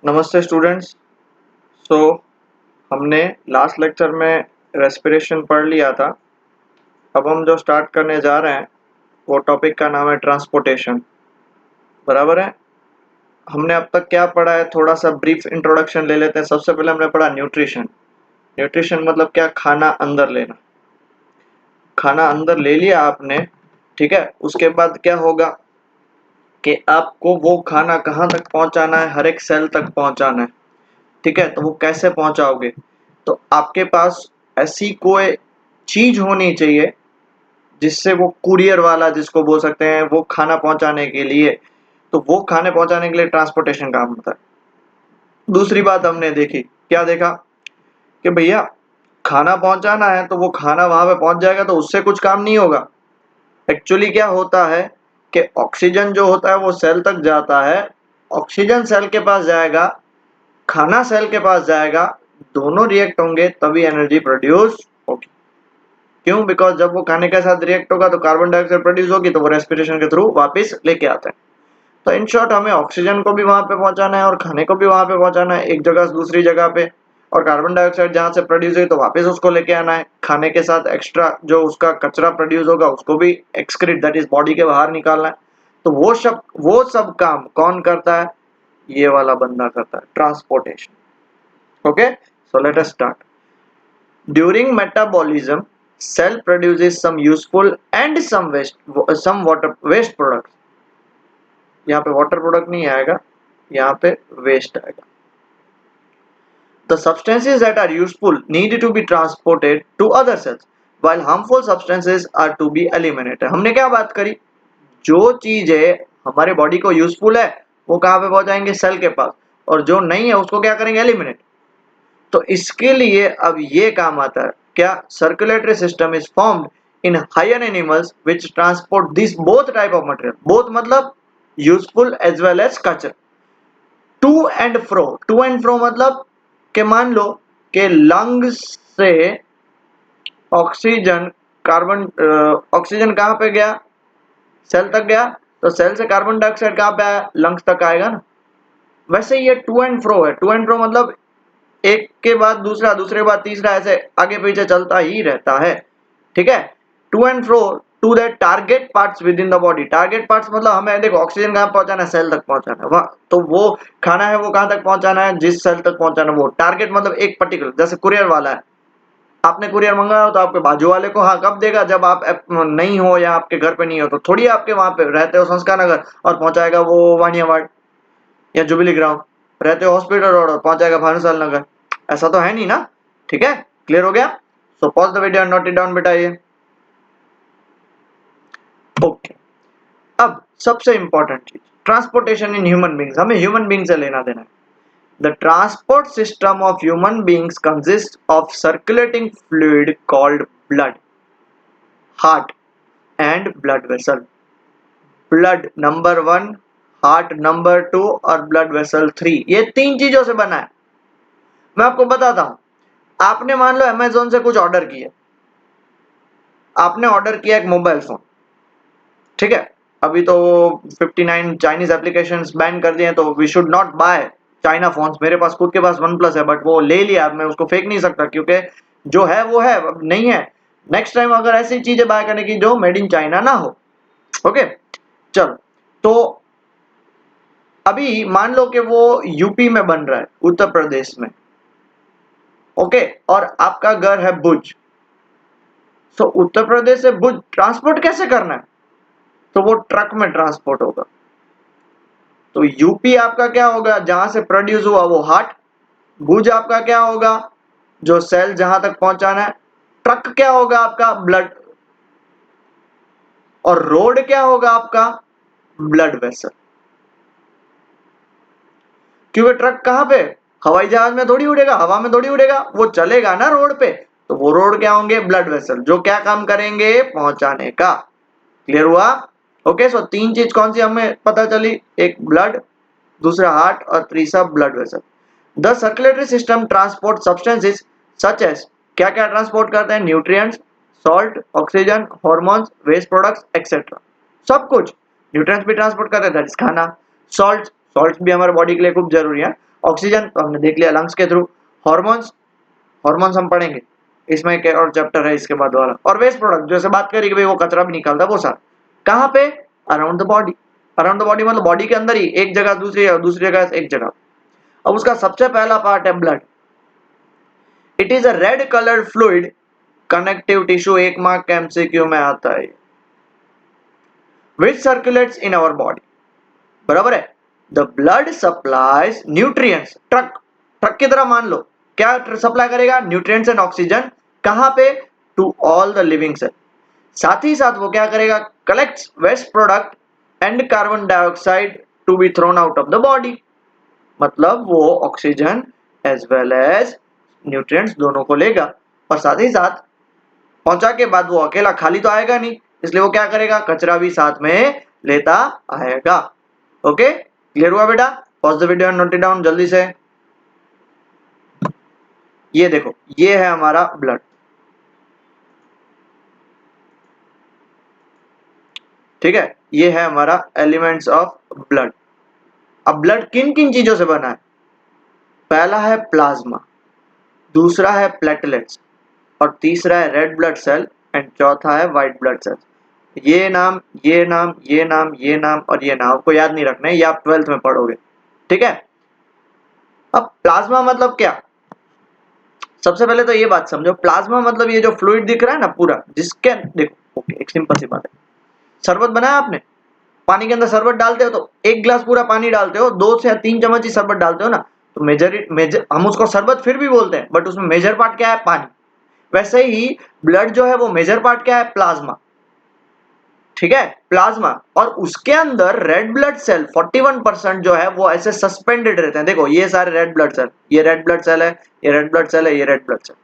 नमस्ते स्टूडेंट्स। सो हमने last lecture में रेस्पिरेशन पढ़ लिया था। अब हम जो स्टार्ट करने जा रहे हैं वो टॉपिक का नाम है ट्रांसपोर्टेशन। बराबर है। हमने अब तक क्या पढ़ा है, थोड़ा सा ब्रीफ इंट्रोडक्शन ले लेते हैं। सबसे पहले हमने पढ़ा न्यूट्रिशन। न्यूट्रिशन मतलब क्या? खाना अंदर लेना। खाना अंदर ले लिया आपने, ठीक है। उसके बाद क्या होगा कि आपको वो खाना कहाँ तक पहुंचाना है, हर एक सेल तक पहुंचाना है, ठीक है। तो वो कैसे पहुंचाओगे? तो आपके पास ऐसी कोई चीज होनी चाहिए जिससे वो कुरियर वाला, जिसको बोल सकते हैं, वो खाना पहुंचाने के लिए, तो वो खाने पहुंचाने के लिए ट्रांसपोर्टेशन काम होता है। दूसरी बात हमने देखी, क्या देखा कि भैया खाना पहुंचाना है तो वो खाना वहां पे पहुंच जाएगा तो उससे कुछ काम नहीं होगा। एक्चुअली क्या होता है कि ऑक्सीजन जो होता है वो सेल तक जाता है, ऑक्सीजन सेल के पास जाएगा, खाना सेल के पास जाएगा, दोनों रिएक्ट होंगे तभी एनर्जी प्रोड्यूस होगी। क्यों? बिकॉज जब वो खाने के साथ रिएक्ट होगा तो कार्बन डाइऑक्साइड प्रोड्यूस होगी, तो वो रेस्पिरेशन के थ्रू वापस लेके आता है। तो इन शॉर्ट हमें ऑक्सीजन को भी वहां पे पहुंचाना है और खाने को भी वहां पे पहुंचाना है, एक जगह से दूसरी जगह पे। और कार्बन डाइऑक्साइड जहां से प्रोड्यूस हुई तो वापस उसको लेके आना है। खाने के साथ एक्स्ट्रा जो उसका कचरा प्रोड्यूस होगा उसको भी एक्सक्रीट, दैट इज बॉडी के बाहर निकालना है। तो वो सब काम कौन करता है? ये वाला बंदा करता है, transportation. Okay, so let us start. During metabolism, cell produces some useful and some water waste products. यहाँ पे water product नहीं आएगा, यहाँ पे waste आएगा। The substances that are useful need to be transported to other cells, while harmful substances are to be eliminated. हमने क्या बात करी? जो चीजें हमारे बॉडी को यूजफुल है वो कहाँ पे पहुंचाएंगे? सेल के पास। और जो नहीं है उसको क्या करेंगे? एलिमिनेट। तो इसके लिए अब ये काम आता है क्या? Circulatory system is formed in higher animals which transport this both type of material. Both मतलब यूजफुल एज वेल एज कचर। To and fro. To and fro मतलब कि मान लो कि लंग्स से ऑक्सीजन, कार्बन ऑक्सीजन कहां पे गया? सेल तक गया। तो सेल से कार्बन डाइऑक्साइड कहां पे आया? लंग्स तक आएगा ना। वैसे ये टू एंड फ्रो है। टू एंड फ्रो मतलब एक के बाद दूसरा, दूसरे के बाद तीसरा, ऐसे आगे पीछे चलता ही रहता है, ठीक है। To and fro to the target parts within the body. Target parts मतलब हमें देखो ऑक्सीजन कहां पहुंचाना है? सेल तक पहुंचाना है। वहां तो वो खाना है वो कहां तक पहुंचाना है? जिस सेल तक पहुंचाना है। वो टारगेट मतलब एक पर्टिकुलर, जैसे कुरियर वाला है, आपने कुरियर मंगाया हो तो आपके बाजू वाले को हाँ कब देगा? जब आप नहीं हो या आपके घर पे नहीं हो। तो थोड़ी आपके वहां पे रहते हो संस्कार नगर और पहुंचाएगा वो वानिया वार्ड या जुबिली ग्राउंड, रहते हो हॉस्पिटल रोड और पहुंचाएगा भानुशाल नगर। ऐसा तो है नहीं ना, ठीक है। क्लियर हो गया? सो pause the video and note it down बेटा ये। ओके, अब सबसे इंपॉर्टेंट चीज, ट्रांसपोर्टेशन इन ह्यूमन बींग्स। हमें ह्यूमन बींग से लेना देना है। The transport system of human beings consist of circulating fluid called blood, heart and blood vessel. Blood number 1, heart number 2 और ब्लड वेसल 3, ये तीन चीजों से बना है। मैं आपको बताता हूं। आपने मान लो अमेजोन से कुछ ऑर्डर किया, आपने ऑर्डर किया एक मोबाइल फोन, ठीक है। अभी तो 59 चाइनीज एप्लीकेशंस बैन कर दिए हैं, तो we should not buy China phones. मेरे पास खुद के पास वन प्लस है, बट वो ले लिया, मैं उसको फेंक नहीं सकता क्योंकि जो है वो है, नहीं है। नेक्स्ट टाइम अगर ऐसी चीजें बाय करने की जो मेड इन चाइना ना हो। ओके, चलो। तो अभी मान लो कि वो यूपी में बन रहा है, उत्तर प्रदेश में, ओके, और आपका घर है भुज। तो उत्तर प्रदेश से भुज ट्रांसपोर्ट कैसे करना है? तो वो ट्रक में ट्रांसपोर्ट होगा। तो यूपी आपका क्या होगा? जहां से प्रोड्यूस हुआ वो हार्ट। भुज आपका क्या होगा? जो सेल जहां तक पहुंचाना है। ट्रक क्या होगा आपका? ब्लड। और रोड क्या होगा आपका? Blood vessel. क्योंकि ट्रक कहां पे? हवाई जहाज में थोड़ी उड़ेगा, हवा में थोड़ी उड़ेगा, वो चलेगा ना रोड पे। तो वो रोड क्या होंगे? ब्लड वेसल, जो क्या काम करेंगे? पहुंचाने का। क्लियर हुआ? ओके, सो तीन चीज कौन सी हमें पता चली? एक ब्लड, दूसरा हार्ट और तीसरा blood vessel. The circulatory system transport substances such as, क्या क्या ट्रांसपोर्ट करते हैं? Nutrients, salt, oxygen, hormones, waste products etcetera. सब कुछ। न्यूट्रिएंट्स भी ट्रांसपोर्ट करते हैं, दैट इज खाना। सॉल्ट, सॉल्ट भी हमारे बॉडी के लिए खूब जरूरी है। ऑक्सीजन तो हमने देख लिया लंग्स के थ्रू। हॉर्मोन्स, हॉर्मोन्स हम पढ़ेंगे, इसमें एक और चैप्टर है इसके बाद वाला। और वेस्ट प्रोडक्ट जैसे बात करी कि भाई वो कचरा भी निकालता है वो सारा कहाँ पे, around the body. Around the body मतलब बॉडी के अंदर ही, एक जगह दूसरी, दूसरी जगह एक जगह। अब उसका सबसे पहला पार्ट है blood. It is a red coloured fluid connective tissue, 1 mark के एमसीक्यू में आता है, विच सर्कुलेट्स इन आवर बॉडी, बराबर है। The blood supplies nutrients, truck, truck की तरह मान लो, क्या सप्लाई करेगा, न्यूट्रिएंट्स एंड ऑक्सीजन, कहां पे, to all the living cell. साथ ही साथ वो क्या करेगा, collects waste product and carbon dioxide to be thrown out of the body. मतलब वो oxygen as well as nutrients दोनों को लेगा, और साथ ही साथ पहुंचा के बाद वो अकेला खाली तो आएगा नहीं, इसलिए वो क्या करेगा, कचरा भी साथ में लेता आएगा। ओके, क्लियर हुआ बेटा? Pause the video and note it down जल्दी से। ये देखो, ये है हमारा ब्लड, ठीक है, ये है हमारा एलिमेंट्स ऑफ ब्लड। अब ब्लड किन किन चीजों से बना है, पहला है प्लाज्मा, दूसरा है प्लेटलेट्स, और तीसरा है रेड ब्लड सेल, एंड चौथा है व्हाइट ब्लड सेल। ये नाम, ये नाम, ये नाम, ये नाम और ये नाम आपको याद नहीं रखना है, ये आप 12th में पढ़ोगे, ठीक है। अब प्लाज्मा मतलब क्या, सबसे पहले तो ये बात समझो, प्लाज्मा मतलब ये जो फ्लूइड दिख रहा है ना पूरा, जिसके देखो, ओके, एक सिंपल सी बात है, शरबत बनाया आपने, पानी के अंदर शरबत डालते हो तो 1 गिलास पूरा पानी डालते हो, 2 से 3 चम्मच ही शरबत डालते हो ना, तो मेजर हम उसको शरबत फिर भी बोलते हैं, बट उसमें मेजर पार्ट क्या है, पानी। वैसे ही ब्लड जो है वो मेजर पार्ट क्या है, प्लाज्मा, ठीक है, प्लाज्मा। और उसके अंदर रेड ब्लड सेल 41% जो है वो ऐसे सस्पेंडेड रहते हैं। देखो ये सारे रेड ब्लड सेल, ये रेड ब्लड सेल है, ये रेड ब्लड सेल है, ये रेड ब्लड सेल,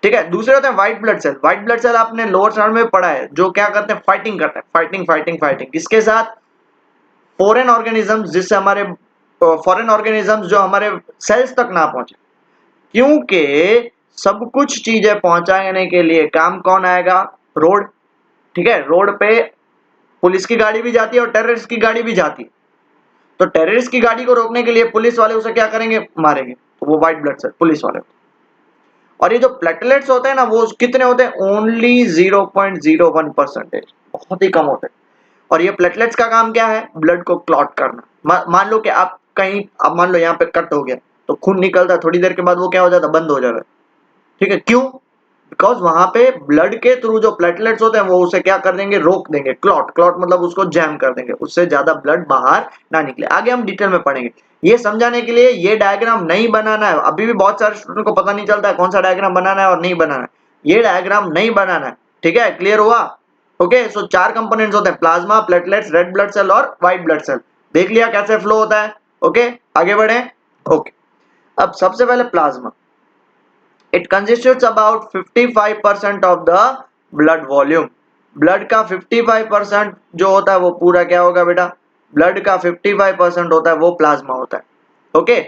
ठीक है। दूसरे होते हैं white blood cell. White blood cell आपने लोअर स्टैंडर्ड में पढ़ा है, जो क्या करते हैं, फाइटिंग करते हैं, फाइटिंग फाइटिंग फाइटिंग, किसके साथ, फॉरेन ऑर्गेनिजम्स, जिससे हमारे फॉरेन ऑर्गेनिजम्स जो हमारे सेल्स तक ना पहुंचे, क्योंकि सब कुछ चीजें पहुंचाने के लिए काम कौन आएगा, रोड, ठीक है। रोड पे पुलिस की गाड़ी भी जाती है और टेररिस्ट की गाड़ी भी जाती है, तो टेररिस्ट की गाड़ी को रोकने के लिए पुलिस वाले उसे क्या करेंगे, मारेंगे, तो वो व्हाइट ब्लड सेल पुलिस वाले। और ये जो प्लेटलेट्स होते हैं ना, वो कितने होते हैं, ओनली 0.01%, बहुत ही कम होते हैं। और ये प्लेटलेट्स का काम क्या है, ब्लड को क्लॉट करना। मान लो कि आप कहीं, अब मान लो यहाँ पे कट हो गया, तो खून निकलता है, थोड़ी देर के बाद वो क्या हो जाता है, बंद हो जाता है, ठीक है। क्यों, बिकॉज वहां पे ब्लड के थ्रू जो प्लेटलेट्स होते हैं वो उसे क्या कर देंगे, रोक देंगे, क्लॉट, क्लॉट मतलब उसको जैम कर देंगे, उससे ज्यादा ब्लड बाहर ना निकले। आगे हम डिटेल में पढ़ेंगे। ये समझाने के लिए ये डायग्राम नहीं बनाना है, अभी भी बहुत सारे स्टूडेंट को पता नहीं चलता है कौन सा डायग्राम बनाना है और नहीं बनाना है, ये डायग्राम नहीं बनाना है, ठीक है, क्लियर हुआ। ओके, सो 4 कंपोनेंट्स होते हैं, plasma, platelets, red blood cell और व्हाइट ब्लड सेल। देख लिया कैसे फ्लो होता है। ओके, आगे बढ़े। ओके, अब सबसे पहले plasma, it constitutes about 55% of the blood volume। Blood का 55% जो होता है वो पूरा क्या होगा बेटा, ब्लड का 55% होता है वो प्लाज्मा होता है। Okay,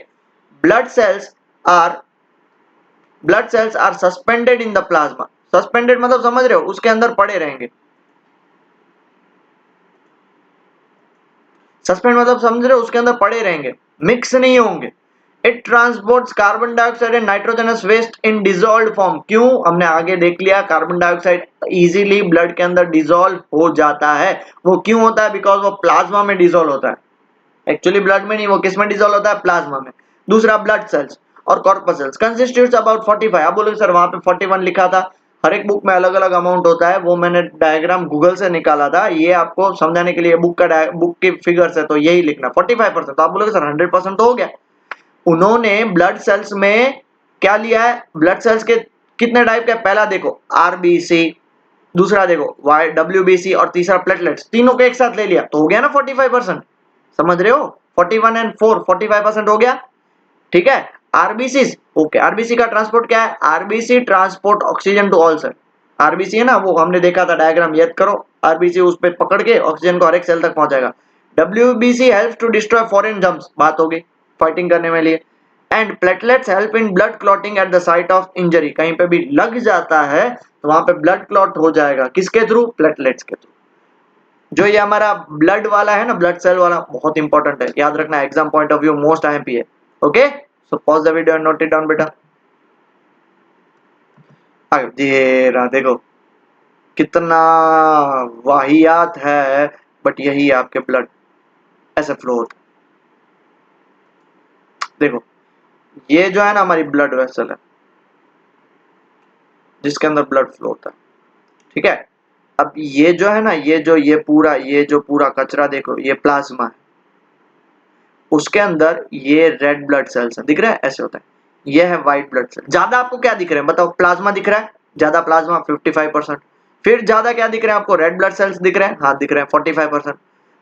blood cells are suspended in the plasma. Suspended मतलब समझ रहे हो, उसके अंदर पड़े रहेंगे। सस्पेंड मतलब समझ रहे हो, उसके अंदर पड़े रहेंगे, मिक्स नहीं होंगे। It transports carbon dioxide and nitrogenous waste in dissolved form. क्यों, हमने आगे देख लिया, कार्बन डाइऑक्साइड इजीली ब्लड के अंदर डिसॉल्व हो जाता है। वो क्यों होता है, बिकॉज वो प्लाज्मा में डिसॉल्व होता है, एक्चुअली ब्लड में नहीं, वो किस में डिसॉल्व होता है, प्लाज्मा में। दूसरा, ब्लड सेल्स और कॉर्पसेल्स कंसिस्ट्स अबाउट 45। आप बोलोगे सर वहां पे 41 लिखा था, हर एक बुक में अलग अलग अमाउंट होता है, वो मैंने डायग्राम गूगल से निकाला था, ये आपको समझाने के लिए बुक के फिगर्स है, तो यही लिखना 45%। तो आप बोलोगे सर 100% तो हो गया। उन्होंने ब्लड सेल्स में क्या लिया है, ब्लड सेल्स के कितने टाइप के, पहला देखो आरबीसी, दूसरा देखो डब्ल्यूबीसी और तीसरा प्लेटलेट्स, तीनों को एक साथ ले लिया तो हो गया ना 45%। समझ रहे हो, 41 एंड 4 45% हो गया, ठीक है। आरबीसी, ओके, आरबीसी का ट्रांसपोर्ट क्या है, RBC transport oxygen to all cell. RBC है ना, वो हमने देखा था डायग्राम, याद करो, आरबीसी उस पे पकड़ के ऑक्सीजन को हर एक सेल तक पहुंचाएगा। WBC helps to destroy foreign germs, बात होगी, फाइटिंग करने में लिए। And platelets help in blood clotting at the site of injury, कहीं पे भी लग जाता है तो वहां पे ब्लड क्लॉट हो जाएगा, किसके थ्रू, प्लेटलेट्स के थ्रू। जो ये हमारा ब्लड वाला है ना, ब्लड सेल वाला, बहुत इंपॉर्टेंट है, याद रखना, exam point of view most IMP है। Okay, so pause the video and note it down बेटा। ये रहा, देखो कितना वाहियात है, बट यही आपके ब्लड ऐसे फ्लो होता है। देखो ये जो है ना हमारी ब्लड वेसल है जिसके अंदर ब्लड फ्लो होता है, ठीक है। अब ये जो है ना, ये जो पूरा कचरा देखो, ये प्लाज्मा है, उसके अंदर ये रेड ब्लड सेल्स है, दिख रहा है ऐसे होता है, ये है व्हाइट ब्लड सेल। ज्यादा आपको क्या दिख रहे हैं बताओ? प्लाज्मा दिख रहा है, ज्यादा प्लाज्मा 55%। फिर ज्यादा क्या दिख रहे हैं आपको? रेड ब्लड सेल्स दिख रहे हैं, हाँ दिख रहे हैं 45%।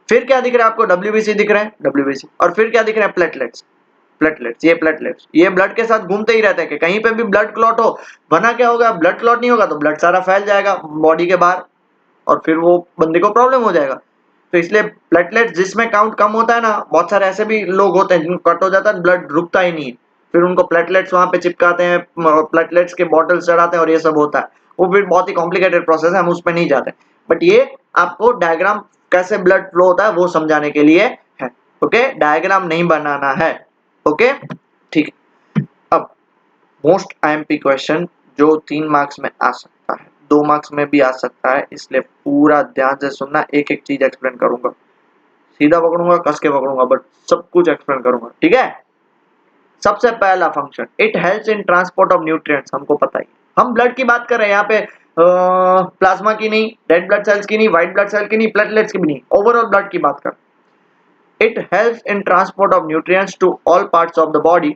फिर क्या दिख रहा है आपको? डब्ल्यूबीसी दिख रहा है, डब्ल्यूबीसी। और फिर क्या दिख रहा है? प्लेटलेट्स। प्लेटलेट्स ये ब्लड के साथ घूमते ही रहते हैं कि कहीं पे भी ब्लड क्लॉट हो, वरना क्या होगा, ब्लड क्लॉट नहीं होगा तो ब्लड सारा फैल जाएगा बॉडी के बाहर और फिर वो बंदे को प्रॉब्लम हो जाएगा। तो इसलिए प्लेटलेट्स जिसमें काउंट कम होता है ना, बहुत सारे ऐसे भी लोग होते हैं जिनको कट हो जाता है, ब्लड रुकता ही नहीं है, फिर उनको प्लेटलेट्स वहां पे चिपकाते हैं, प्लेटलेट्स के बॉटल्स चढ़ाते हैं और ये सब होता है। वो फिर बहुत ही कॉम्प्लिकेटेड प्रोसेस है, हम उस पर नहीं जाते, बट ये आपको डायग्राम कैसे ब्लड फ्लो होता है वो समझाने के लिए है। ओके, डायग्राम नहीं बनाना है। ओके ठीक है। अब मोस्ट आईएमपी क्वेश्चन जो 3 मार्क्स में आ सकता है, 2 मार्क्स में भी आ सकता है, इसलिए पूरा ध्यान से सुनना, एक एक चीज एक्सप्लेन करूंगा, सीधा पकड़ूंगा, कस के पकड़ूंगा, बट सब कुछ एक्सप्लेन करूंगा, ठीक है। सबसे पहला function, it helps in transport of nutrients, हमको पता ही, हम ब्लड की बात कर रहे हैं यहाँ पे, प्लाज्मा की नहीं, रेड ब्लड सेल्स की नहीं, व्हाइट ब्लड सेल की नहीं, प्लेटलेट्स की भी नहीं, ओवरऑल ब्लड की बात कर। It helps in transport of nutrients to all parts of the body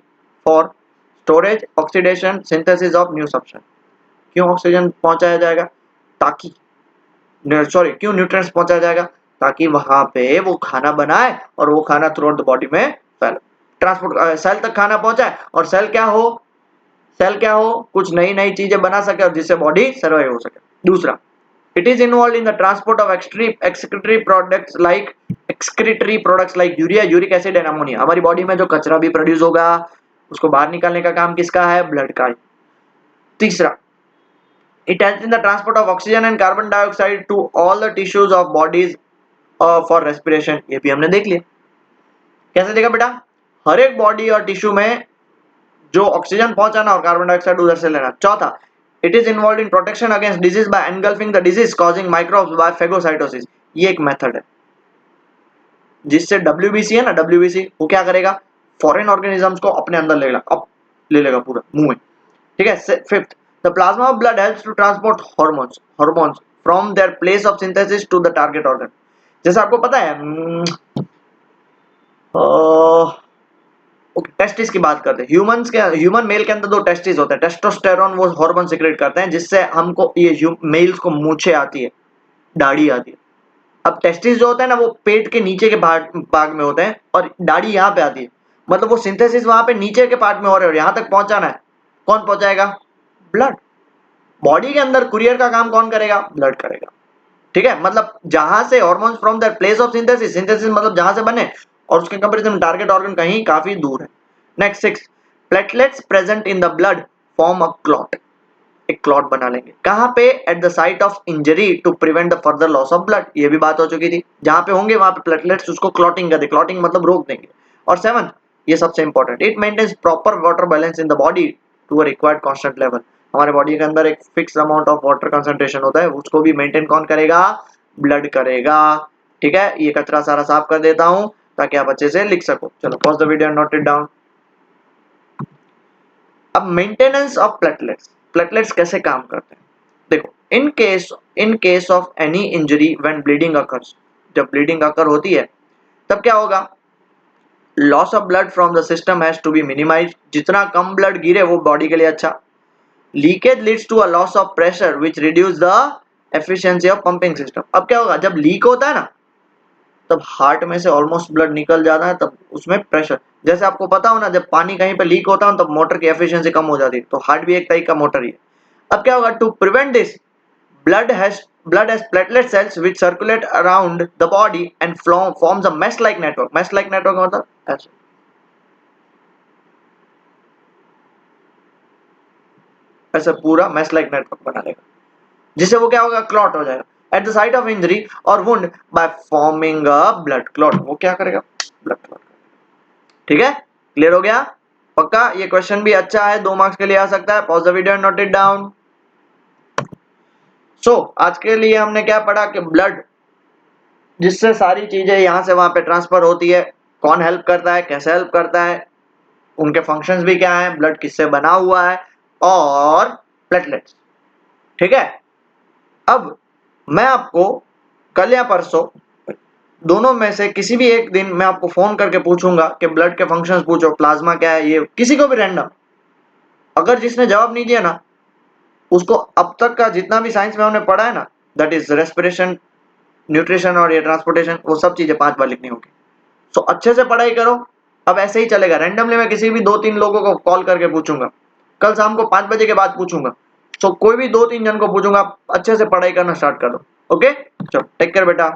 for storage, oxidation, synthesis of new substance. क्यों ऑक्सीजन पहुंचाया जाएगा? ताकि, सॉरी, क्यों न्यूट्रिएंट्स पहुंचाया जाएगा? ताकि वहां पे वो खाना बनाए और वो खाना थ्रू आउट द बॉडी में फैले, ट्रांसपोर्ट, सेल तक खाना पहुंचाए, और सेल क्या हो, कुछ नई नई चीजें बना सके और जिससे बॉडी सर्वाइव हो सके। दूसरा, it is involve in the transport of excretory products like urea, uric acid and ammonia. हमारी बॉडी में जो कचरा भी प्रोड्यूस होगा उसको बाहर निकालने का काम किसका है? ब्लड का। तीसरा, it helps in the transport of oxygen and carbon dioxide to all the tissues of bodies for respiration। ये भी हमने देख लिया, कैसे देखा बेटा? हर एक बॉडी और टिश्यू में जो ऑक्सीजन पहुंचाना और कार्बन डाइऑक्साइड उधर से लेना। चौथा, it is involve in protection against disease by engulfing the disease causing microbes by phagocytosis. ये एक मेथड है जिससे डब्ल्यूबीसी है ना, डब्ल्यूबीसी वो क्या करेगा? फॉरेन ऑर्गेनिजम्स को अपने अंदर ले लेगा, अब ले लेगा पूरा मुंह में, ठीक है। Fifth, the plasma of blood helps to transport hormones from their place of synthesis to the target organ. जैसे आपको पता है, टेस्टिस की बात करते हैं, ह्यूमन मेल के अंदर 2 टेस्टिस होते हैं, टेस्टोस्टेरोन वो हार्मोन सीक्रेट करते हैं जिससे हमको ये मेल्स को मूछें आती है, दाढ़ी आती है। अब टेस्टिस जो होता है ना वो पेट के नीचे के भाग में होते हैं और दाढ़ी यहाँ पे आती है, मतलब वो सिंथेसिस वहां पे नीचे के पार्ट में हो रहा है और यहाँ तक पहुंचाना है, कौन पहुंचाएगा? ब्लड। बॉडी के अंदर कुरियर का काम कौन करेगा? ब्लड करेगा, ठीक है। मतलब जहां से hormones from the place of synthesis, synthesis मतलब जहां से बने, और उसके कंपैरिजन टारगेट ऑर्गन कहीं काफी दूर है। Next 6, platelets present in the blood form a clot, एक क्लॉट बना लेंगे, कहां पे? At the site of injury to prevent the further loss of blood. ये भी बात हो चुकी थी, जहां पे होंगे वहां पे प्लेटलेट्स उसको क्लॉटिंग कर दे, क्लॉटिंग मतलब रोक देंगे। और 7, ये सबसे important, it maintains proper water balance in the body to a required constant level. हमारे बॉडी के अंदर एक fix amount of water concentration होता है, उसको भी मेंटेन कौन करेगा? ब्लड करेगा, ठीक है। ये कचरा सारा साफ कर देता हूं ताकि आप अच्छे से लिख सको। चलो pause the video and note it down. अब मेंटेनेंस ऑफ प्लेटलेट्स कैसे काम करते हैं? देखो, in case of any injury when bleeding occurs, जब ब्लीडिंग अकर होती है तब क्या होगा? Loss of blood from the system has to be minimized, जितना कम ब्लड गिरे वो बॉडी के लिए अच्छा। Leakage leads to a loss of pressure which reduce the efficiency of pumping system. अब क्या होगा? जब लीक होता है ना तब हार्ट में से ऑलमोस्ट ब्लड निकल जाता है, तब उसमें प्रेशर, जैसे आपको पता हो ना, जब पानी कहीं पे लीक होता है तब मोटर की एफिशिएंसी कम हो जाती है, तो हार्ट भी एक टाइप का मोटर ही है। अब क्या होगा? To prevent this, blood has platelet cells which circulate around the body and forms a mesh like network। mesh like network मतलब ऐसे, ऐसे पूरा mesh like network बना देगा, जिससे वो क्या होगा? क्लॉट हो जाएगा at the site of injury और wound by forming a blood clot. वो क्या करेगा? ब्लड क्लॉट, ठीक है। क्लियर हो गया? पक्का ये क्वेश्चन भी अच्छा है, 2 मार्क्स के लिए आ सकता है। Pause the video and note it down. So आज के लिए हमने क्या पढ़ा कि ब्लड जिससे सारी चीजें यहां से वहां पे ट्रांसफर होती है, कौन हेल्प करता है, कैसे हेल्प करता है, उनके फंक्शंस भी क्या है, ब्लड किससे बना हुआ है, और प्लेटलेट्स। ठीक है, अब मैं आपको कल या परसों दोनों में से किसी भी एक दिन मैं आपको फोन करके पूछूंगा कि ब्लड के फंक्शंस पूछो, प्लाज्मा क्या है, ये किसी को भी रैंडम। अगर जिसने जवाब नहीं दिया ना, उसको अब तक का जितना भी साइंस में हमने पढ़ा है ना, दैट इज रेस्पिरेशन, न्यूट्रिशन और ये ट्रांसपोर्टेशन, वो सब चीजें 5 बार लिखनी होगी। सो अच्छे से पढ़ाई करो। अब ऐसे ही चलेगा, रैंडमली मैं किसी भी 2-3 लोगों को कॉल करके पूछूंगा, कल शाम को 5 बजे के बाद पूछूंगा। सो कोई भी 2-3 जन को पूछूंगा, अच्छे से पढ़ाई करना स्टार्ट कर दो। ओके, चलो टेक केयर बेटा।